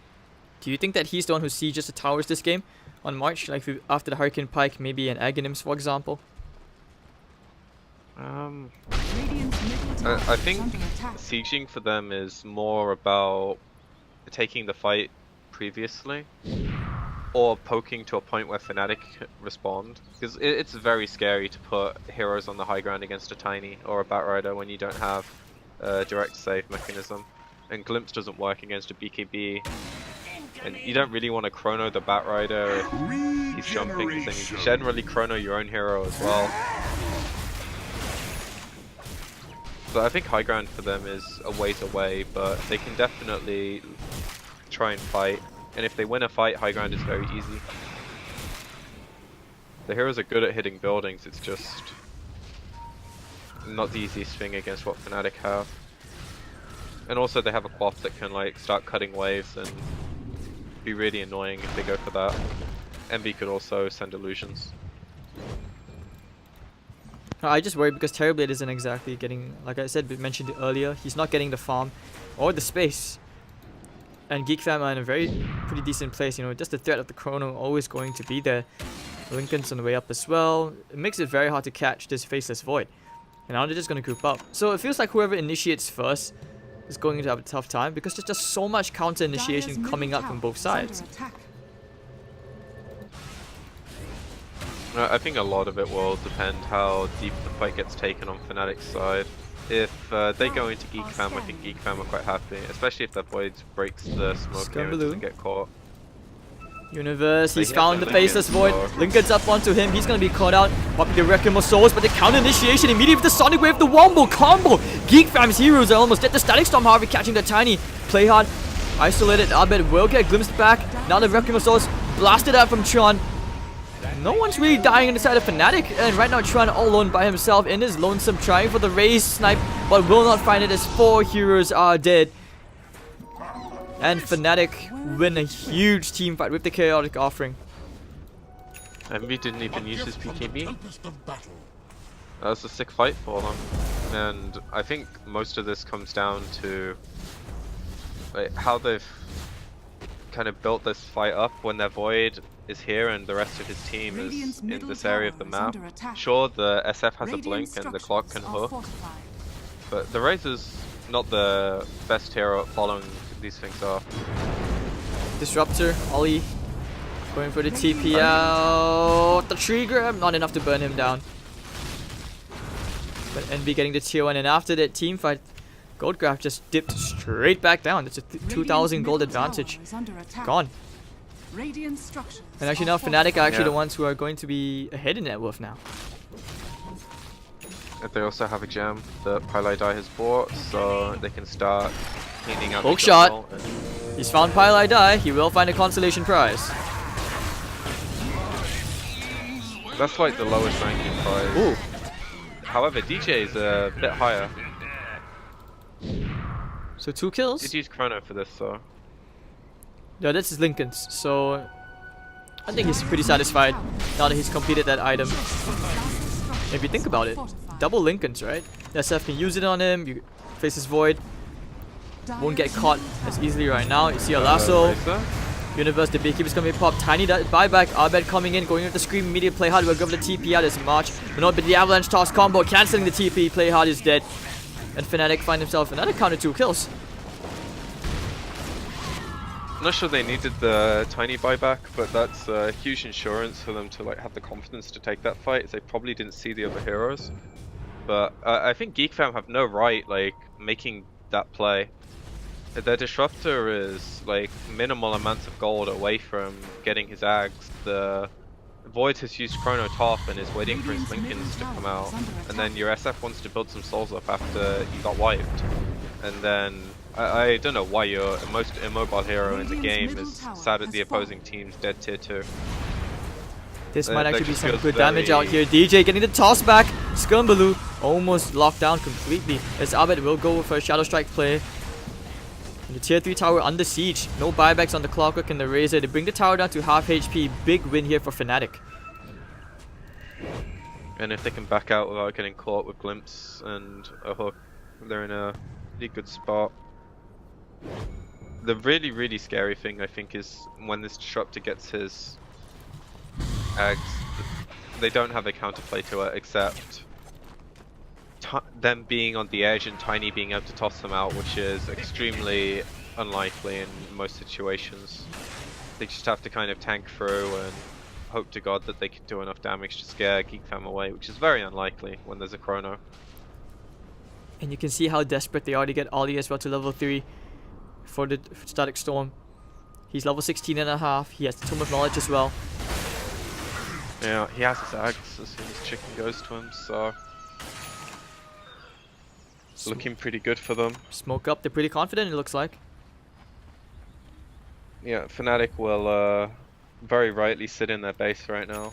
Speaker 1: Do you think that he's the one who sieges the towers this game on March, like after the Hurricane Pike, maybe an Aghanims, for example?
Speaker 2: I think sieging for them is more about taking the fight previously, or poking to a point where Fnatic respond, because it's very scary to put heroes on the high ground against a Tiny or a Batrider when you don't have a direct save mechanism, and Glimpse doesn't work against a BKB, and you don't really want to chrono the Batrider if he's jumping, because then you generally chrono your own hero as well. So I think high ground for them is a ways away, but they can definitely try and fight. And if they win a fight, high ground is very easy. The heroes are good at hitting buildings, it's just not the easiest thing against what Fnatic have. And also they have a Quaff that can like start cutting waves and be really annoying if they go for that. Envy could also send illusions.
Speaker 1: I just worry because Terrorblade isn't exactly getting, like I said, mentioned earlier, he's not getting the farm or the space. And GeekFam are in a pretty decent place, you know, just the threat of the chrono always going to be there. Lincoln's on the way up as well. It makes it very hard to catch this Faceless Void. And now they're just going to group up. So it feels like whoever initiates first is going to have a tough time because there's just so much counter initiation coming up from both sides.
Speaker 2: I think a lot of it will depend how deep the fight gets taken on Fnatic's side. If they go into GeekFam, I think GeekFam are quite happy, especially if that Void breaks the smoke here and doesn't get caught.
Speaker 1: Universe, he's found the Faceless Void. Lincoln's up onto him, he's gonna be caught out. Popping the Requiem of Souls, but the counter initiation immediately with the Sonic Wave, the Wombo combo. GeekFam's heroes are almost dead. The Static Storm, however, catching the Tiny. Play hard, isolated. Abed will get glimpsed back. Now the Requiem of Souls blasted out from Tron. No one's really dying on the side of Fnatic, and right now Tron all alone by himself in his lonesome, trying for the raise snipe, but will not find it as 4 heroes are dead. And Fnatic win a huge team fight with the Chaotic Offering.
Speaker 2: Envy didn't even use his PKB. That was a sick fight for them, and I think most of this comes down to like, how they've kind of built this fight up when their Void is here and the rest of his team is in this area of the map. Sure, the SF has a blink and the clock can hook, but the Razor's not the best hero at following these things off.
Speaker 1: Disruptor, Ollie, going for the TP out. The tree grab, not enough to burn him down. But Envy getting the tier 1, and after that team fight, Gold Graph just dipped straight back down. That's a 2,000 gold advantage. Gone. And actually now Fnatic are actually the ones who are going to be ahead in net worth now.
Speaker 2: They also have a gem that Pylai Dai has bought, so they can start cleaning up.
Speaker 1: Poke shot. He's found Pylai Dai. He will find a consolation prize.
Speaker 2: That's like the lowest ranking prize.
Speaker 1: Ooh.
Speaker 2: However, DJ is a bit higher.
Speaker 1: So 2 kills.
Speaker 2: Did use Chrono for this, so.
Speaker 1: Yeah, this is Lincoln's. So I think he's pretty satisfied now that he's completed that item. If you think about it, double Lincoln's, right? SF can use it on him. You face his Void. Won't get caught as easily right now. You see a lasso. Universe, the Beekeeper's gonna be popped. Tiny buyback. Abed coming in, going with the Scream. Immediate play hard. Will go for the TP out as March. But not, but the Avalanche toss combo cancelling the TP. Play hard is dead. And Fnatic find himself another counter 2 kills.
Speaker 2: I'm not sure they needed the Tiny buyback, but that's a huge insurance for them to like have the confidence to take that fight, as they probably didn't see the other heroes. But I think GeekFam have no right like making that play. their disruptor is like minimal amounts of gold away from getting his Ags. The Void has used Chrono top and is waiting for his Lincolns to come out, and then your SF wants to build some souls up after you got wiped. And then I don't know why your most immobile hero in the game is sat at the opposing team's dead tier 2.
Speaker 1: This might actually be
Speaker 2: just
Speaker 1: some
Speaker 2: feels
Speaker 1: good damage out here. DJ getting the toss back. Scumbaloo almost locked down completely as Abed will go for a Shadow Strike play. And the tier 3 tower under siege. No buybacks on the Clockwork and the Razor. They bring the tower down to half HP. Big win here for Fnatic.
Speaker 2: And if they can back out without getting caught with Glimpse and a hook, they're in a pretty good spot. The really scary thing I think is when this disruptor gets his Ags, they don't have a counterplay to it except them being on the edge and Tiny being able to toss them out, which is extremely unlikely in most situations. They just have to kind of tank through and hope to God that they can do enough damage to scare GeekFam away, which is very unlikely when there's a Chrono.
Speaker 1: And you can see how desperate they are to get Ollie as well to level 3 for the Static Storm. He's level 16.5. He has the Tome of Knowledge as well.
Speaker 2: Yeah, he has his Ags as soon as Chicken goes to him, so looking pretty good for them.
Speaker 1: Smoke up, they're pretty confident it looks like.
Speaker 2: Yeah, Fnatic will very rightly sit in their base right now.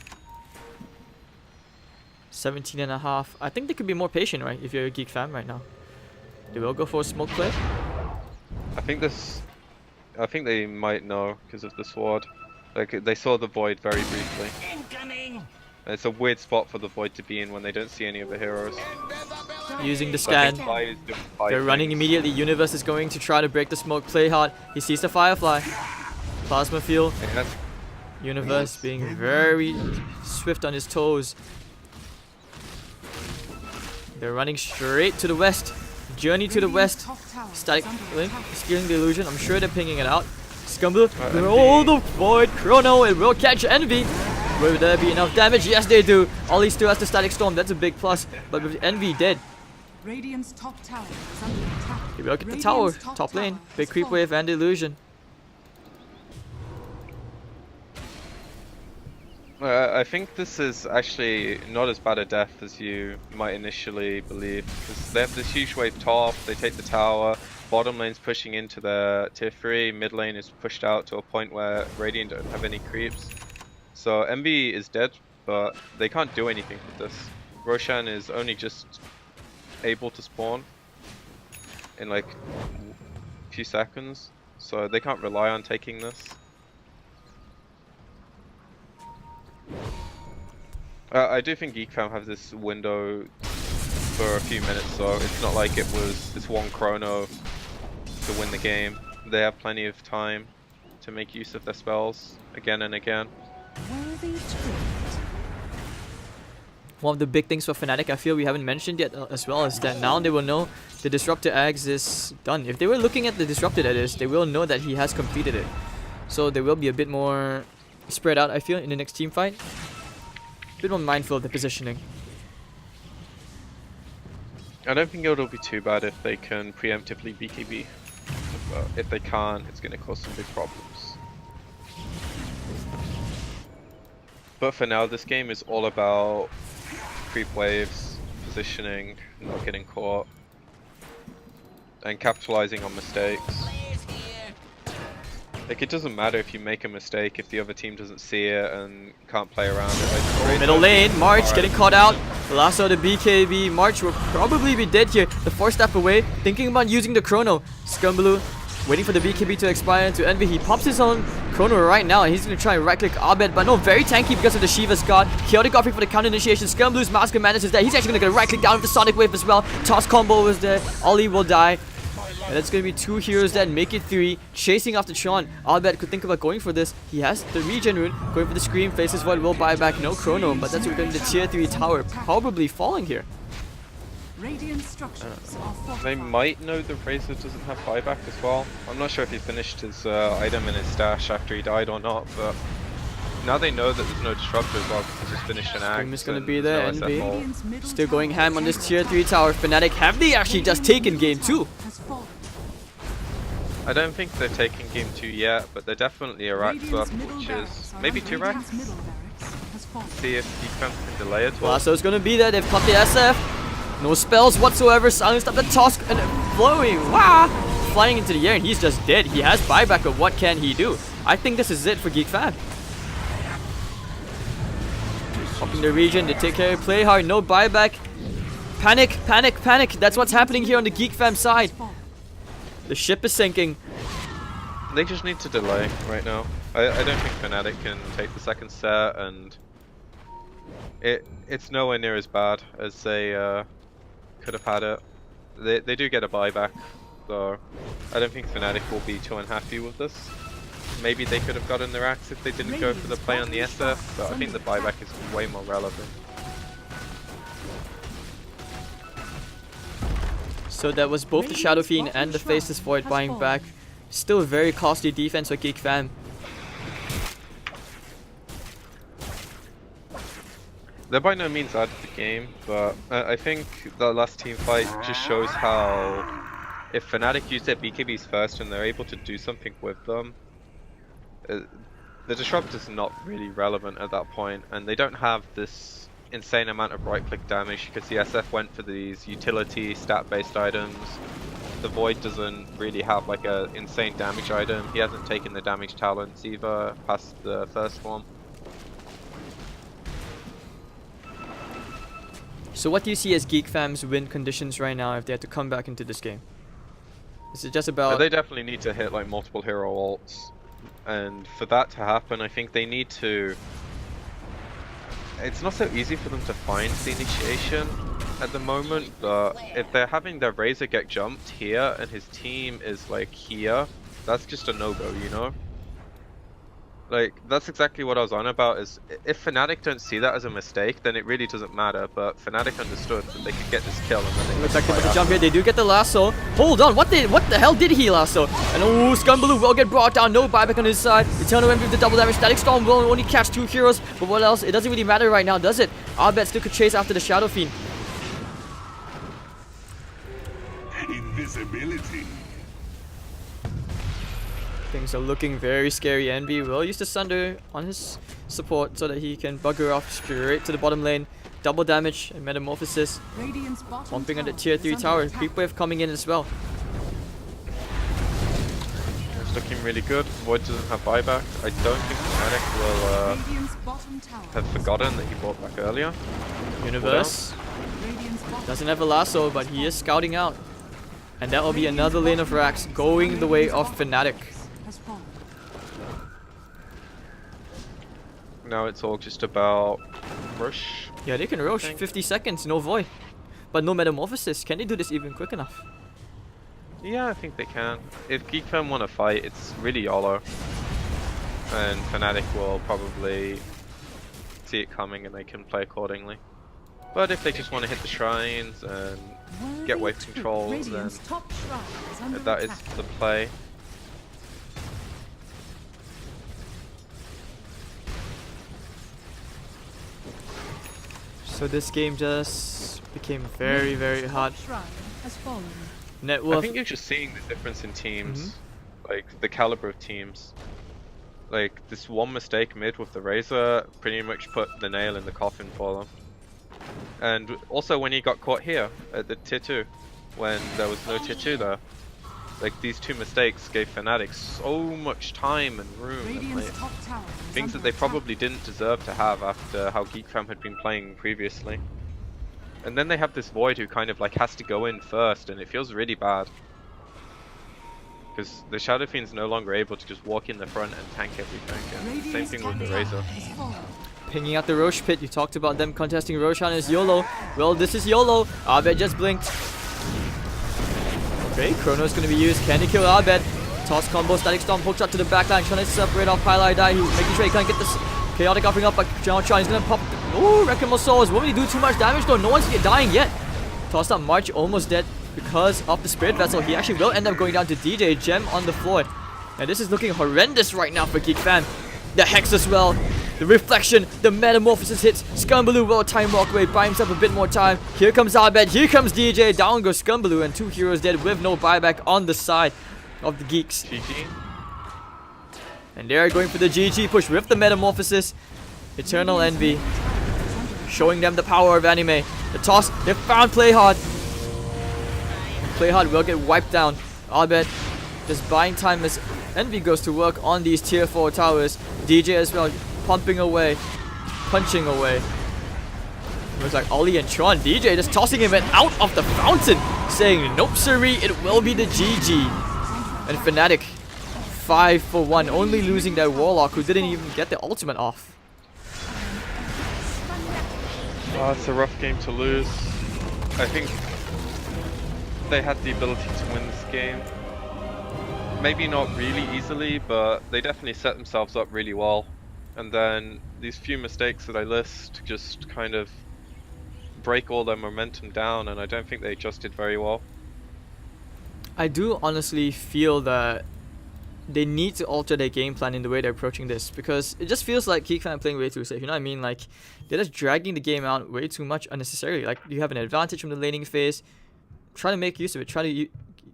Speaker 1: 17.5. I think they could be more patient, right, if you're a GeekFam right now. They will go for a smoke play.
Speaker 2: I think they might know because of the sword. Like, they saw the Void very briefly. Incoming! It's a weird spot for the Void to be in when they don't see any of the heroes.
Speaker 1: Using the scan. They're running immediately. Universe is going to try to break the smoke. Play hard. He sees the Firefly. Plasma field. Universe being very swift on his toes. They're running straight to the west. Journey to the west. Static Link stealing the illusion. I'm sure they're pinging it out. Scumble. Oh, the Void Chrono. It will catch Envy. Will there be enough damage? Yes, they do. Ollie still has the Static Storm. That's a big plus. But with Envy dead.
Speaker 3: Radiant's top tower is under attack.
Speaker 1: He will get the tower. Top lane. Big creep wave and illusion.
Speaker 2: I think this is actually not as bad a death as you might initially believe. Because they have this huge wave top, they take the tower, bottom lane's pushing into the tier 3, mid lane is pushed out to a point where Radiant don't have any creeps. So Envy is dead, but they can't do anything with this. Roshan is only just able to spawn in like a few seconds, so they can't rely on taking this. I do think GeekFam have this window for a few minutes, so it's not like it was this one chrono to win the game. They have plenty of time to make use of their spells again and again.
Speaker 1: One of the big things for Fnatic I feel we haven't mentioned yet as well is that now they will know the Disruptor Ags is done. If they were looking at the Disruptor that is, they will know that he has completed it. So they will be a bit more spread out, I feel, in the next team fight. A bit more mindful of the positioning.
Speaker 2: I don't think it'll be too bad if they can preemptively BKB. But if they can't, it's going to cause some big problems. But for now, this game is all about creep waves, positioning, not getting caught, and capitalizing on mistakes. Like, it doesn't matter if you make a mistake if the other team doesn't see it and can't play around it. Like,
Speaker 1: Middle lane, March getting caught out. The last of the BKB. March will probably be dead here. The 4-step away, thinking about using the Chrono. Scumbaloo waiting for the BKB to expire into Envy. He pops his own Chrono right now, and he's going to try and right-click Abed, but no, very tanky because of the Shiva's God. Chaotic offering for the counter initiation. Scumbaloo's Mask of Madness is there. He's actually going to get right-click down with the Sonic Wave as well. Toss combo was there. Ollie will die. And that's going to be 2 heroes that make it 3. Chasing after Tron. Albert could think about going for this. He has the regen rune. Going for the Scream. Faces Void. Will buy back. No Chrono. But that's going to be the tier 3 tower. Probably falling here.
Speaker 2: They might know the Razor doesn't have buyback as well. I'm not sure if he finished his item in his stash after he died or not. But now they know that there's no disruptor as well because he just finished an axe.
Speaker 1: Scream is going to be there. Envy. Still going ham on this tier 3 tower. Fnatic, have they actually just taken game 2?
Speaker 2: I don't think they're taking game 2 yet, but they're definitely a rack up, which is maybe 2 racks. See if GeekFam can delay it.
Speaker 1: Lasso's gonna be there. They've caught the SF. No spells whatsoever. Silenced up the Tusk and flowing. Wow! Flying into the air, and he's just dead. He has buyback, but what can he do? I think this is it for GeekFam. Popping the region, they take care, play hard, no buyback. Panic, panic, panic. That's what's happening here on the GeekFam side. The ship is sinking.
Speaker 2: They just need to delay right now. I don't think Fnatic can take the second set, and it's nowhere near as bad as they could have had it. They do get a buyback, so I don't think Fnatic will be too unhappy with this. Maybe they could have gotten their axe if they didn't go for the play on the SF, but I think the buyback is way more relevant.
Speaker 1: So that was both the Shadow Fiend and the Faceless Void buying back. Still a very costly defense for GeekFam.
Speaker 2: They're by no means out of the game, but I think the last team fight just shows how if Fnatic use their BKBs first and they're able to do something with them, the disrupt is not really relevant at that point, and they don't have this insane amount of right click damage because the SF went for these utility stat based items. The Void doesn't really have like a insane damage item. He hasn't taken the damage talents either past the first one.
Speaker 1: So what do you see as GeekFam's win conditions right now if they had to come back into this game? Is it just about...
Speaker 2: They definitely need to hit like multiple hero ults, and for that to happen I think they need to... It's not so easy for them to find the initiation at the moment, but if they're having their Razor get jumped here and his team is like here, that's just a no-go, you know? Like, that's exactly what I was on about, is if Fnatic don't see that as a mistake, then it really doesn't matter, but Fnatic understood that they could get this kill and then they
Speaker 1: looks like they put the jump here, they do get the lasso. Hold on, what the hell did he lasso? And oh, Scumbaloo will get brought down, no buyback on his side. Eternal Envy with the double damage, Static Storm will only catch 2 heroes, but what else? It doesn't really matter right now, does it? Abed still could chase after the Shadow Fiend.
Speaker 4: Invisibility.
Speaker 1: Things are looking very scary. Envy will use the Sunder on his support so that he can bugger off straight to the bottom lane. Double damage and Metamorphosis. Bumping on the tier 3 tower. Creep wave coming in as well.
Speaker 2: It's looking really good. Void doesn't have buyback. I don't think Fnatic will have forgotten that he bought back earlier.
Speaker 1: Universe doesn't have a lasso, but he is scouting out. And that will be another lane of racks going the way of Fnatic.
Speaker 2: Now it's all just about rush.
Speaker 1: Yeah, they can rush 50 seconds, no void. But no Metamorphosis. Can they do this even quick enough?
Speaker 2: Yeah, I think they can. If GeekFam want to fight, it's really YOLO. And Fnatic will probably see it coming and they can play accordingly. But if they just want to hit the shrines and get wave control, then that is the play.
Speaker 1: So this game just became very, very hot. Net worth.
Speaker 2: I think you're just seeing the difference in teams, like the caliber of teams. Like this one mistake mid with the Razor pretty much put the nail in the coffin for them. And also when he got caught here at the tier 2, when there was no tier 2 there. Like these 2 mistakes gave Fnatic so much time and room and like, things that they probably didn't deserve to have after how GeekFam had been playing previously. And then they have this Void who kind of like has to go in first, and it feels really bad. Because the Shadow Fiend's no longer able to just walk in the front and tank everything, and same thing with the Razor.
Speaker 1: Pinging out the Roche pit, you talked about them contesting Roshan as YOLO. Well, this is YOLO. Abed just blinked. Okay, Chrono's gonna be used. Can he kill Abed? Toss combo, Static Storm, hook shot to the backline, trying to separate off Pylai Die. He's making sure he can't get this chaotic offering up, but John is gonna pop. Oh, Wrecking Souls. Won't really do too much damage though. No one's dying yet. Tossed up March, almost dead because of the Spirit Vessel. He actually will end up going down to DJ. Gem on the floor. And this is looking horrendous right now for GeekFam. The Hex as well. The Reflection, the Metamorphosis hits. Scumbaloo will time walk away, buy himself a bit more time. Here comes Abed, here comes DJ. Down goes Scumbaloo, and 2 heroes dead with no buyback on the side. of the Geeks.
Speaker 2: GG.
Speaker 1: And they are going for the GG push with the Metamorphosis. Eternal Envy. Showing them the power of anime. The toss. They found Playhard. Playhard will get wiped down. Abed just buying time as Envy goes to work on these tier 4 towers. DJ as well, pumping away. Punching away. Looks like Ollie and Tron. DJ just tossing him out of the fountain. Saying, nope siree, it will be the GG. And Fnatic 5 for 1. Only losing that Warlock who didn't even get the ultimate off.
Speaker 2: Oh, it's a rough game to lose. I think they had the ability to win this game. Maybe not really easily, but they definitely set themselves up really well. And then these few mistakes that I list just kind of break all their momentum down, and I don't think they adjusted very well.
Speaker 1: I do honestly feel that they need to alter their game plan in the way they're approaching this, because it just feels like GeekFam playing way too safe, you know what I mean? Like, they're just dragging the game out way too much unnecessarily. Like, you have an advantage from the laning phase, try to make use of it, try to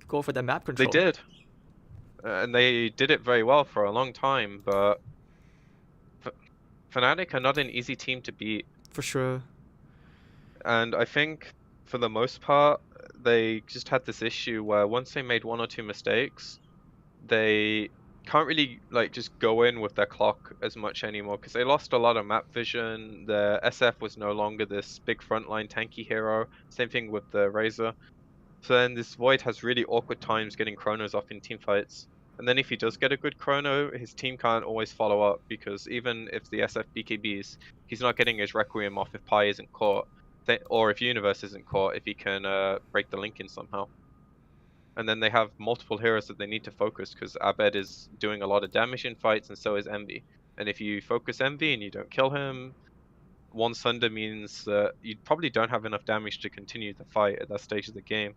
Speaker 1: go for the map control.
Speaker 2: They did. And they did it very well for a long time, but Fnatic are not an easy team to beat.
Speaker 1: For sure.
Speaker 2: And I think, for the most part, they just had this issue where once they made 1 or 2 mistakes, they can't really like just go in with their clock as much anymore, because they lost a lot of map vision. The SF was no longer this big frontline tanky hero. Same thing with the Razor. So then this Void has really awkward times getting chronos off in team fights. And then if he does get a good chrono, his team can't always follow up, because even if the SF BKBs, he's not getting his Requiem off if Pi isn't caught. Or if Universe isn't caught, if he can break the link in somehow. And then they have multiple heroes that they need to focus, because Abed is doing a lot of damage in fights, and so is Envy. And if you focus Envy and you don't kill him, 1 Sunder means that you probably don't have enough damage to continue the fight at that stage of the game.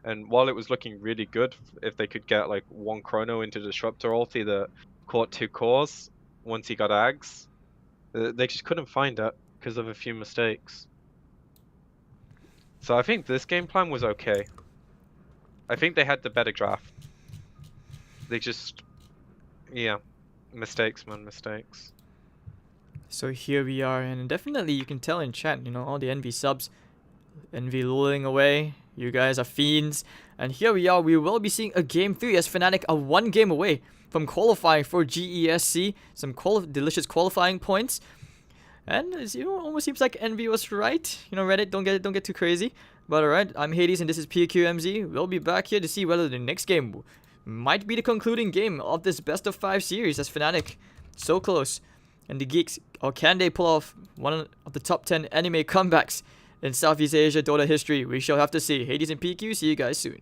Speaker 2: And while it was looking really good, if they could get like 1 chrono into Disruptor ulti that caught 2 cores once he got Ags, they just couldn't find it because of a few mistakes. So I think this game plan was okay. I think they had the better draft. They just, yeah, mistakes, man, mistakes.
Speaker 1: So here we are, and definitely you can tell in chat, you know, all the Envy subs, Envy lulling away. You guys are fiends. And here we are, we will be seeing a game 3 as Fnatic are 1 game away from qualifying for GESC. Some delicious qualifying points. And as you know, almost seems like Envy was right. You know, Reddit, don't get too crazy. But alright, I'm Hades and this is PQMZ. We'll be back here to see whether the next game might be the concluding game of this best of 5 series as Fnatic so close. And the Geeks, or can they pull off one of the top 10 anime comebacks in Southeast Asia Dota history? We shall have to see. Hades and PQ, see you guys soon.